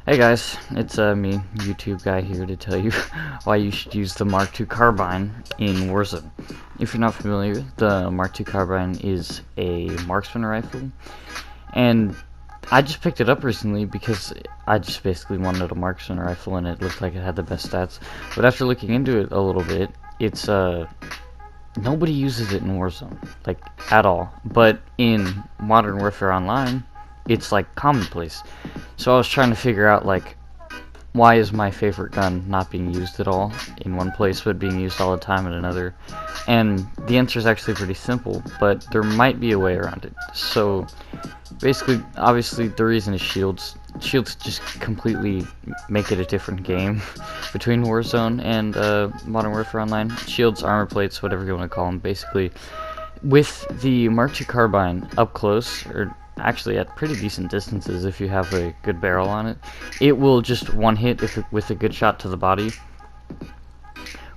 Hey guys, it's me, YouTube guy here to tell you why you should use the Mark II carbine in Warzone. If you're not familiar, the Mark II carbine is a marksman rifle, and I just picked it up recently because I just basically wanted a marksman rifle and it looked like it had the best stats. But after looking into it a little bit, it's nobody uses it in Warzone, like at all. But in Modern Warfare Online, it's like commonplace. So I was trying to figure out, like, why is my favorite gun not being used at all in one place but being used all the time in another? And the answer is actually pretty simple, but there might be a way around it. So basically, obviously, the reason is shields. Shields just completely make it a different game between Warzone and Modern Warfare Online. Shields, armor plates, whatever you want to call them, basically. With the Mark II carbine up close, or actually at pretty decent distances if you have a good barrel on it, it will just one hit with a good shot to the body,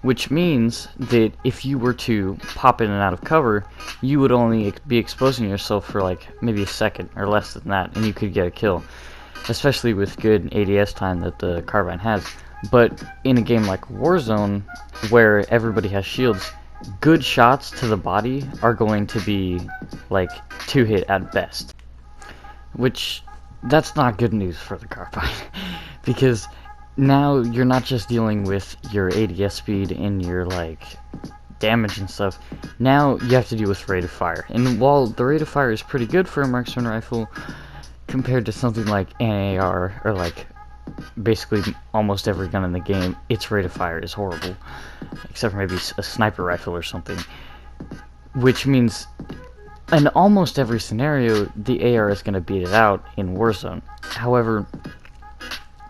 which means that if you were to pop in and out of cover, you would only be exposing yourself for like maybe a second or less than that, and you could get a kill, especially with good ADS time that the carbine has. But in a game like Warzone, where everybody has shields, good shots to the body are going to be like 2-hit at best. Which, that's not good news for the carbine, because now you're not just dealing with your ADS speed and your, like, damage and stuff. Now you have to deal with rate of fire. And while the rate of fire is pretty good for a marksman rifle, compared to something like an AR, or like, basically almost every gun in the game, its rate of fire is horrible. Except for maybe a sniper rifle or something. Which means, in almost every scenario, the AR is going to beat it out in Warzone. However,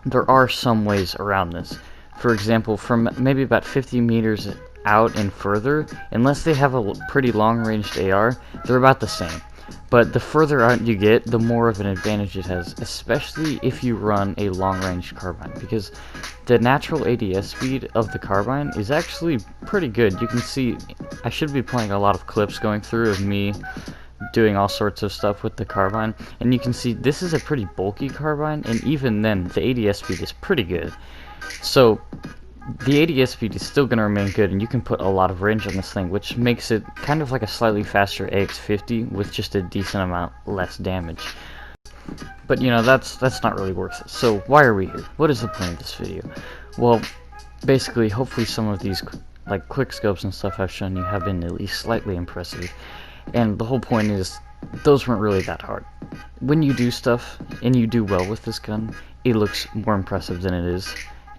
there are some ways around this. For example, from maybe about 50 meters out and further, unless they have a pretty long-ranged AR, they're about the same. But the further out you get, the more of an advantage it has, especially if you run a long-range carbine, because the natural ADS speed of the carbine is actually pretty good. You can see, I should be playing a lot of clips going through of me doing all sorts of stuff with the carbine, and you can see this is a pretty bulky carbine, and even then, the ADS speed is pretty good. So the ADS speed is still going to remain good, and you can put a lot of range on this thing, which makes it kind of like a slightly faster AX50 with just a decent amount less damage. But, you know, that's not really worth it. So why are we here? What is the point of this video? Well, basically, hopefully some of these like quick scopes and stuff I've shown you have been at least slightly impressive. And the whole point is, those weren't really that hard. When you do stuff, and you do well with this gun, it looks more impressive than it is.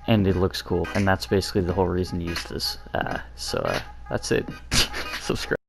And it looks cool, and that's basically the whole reason to use this. So that's it. Subscribe.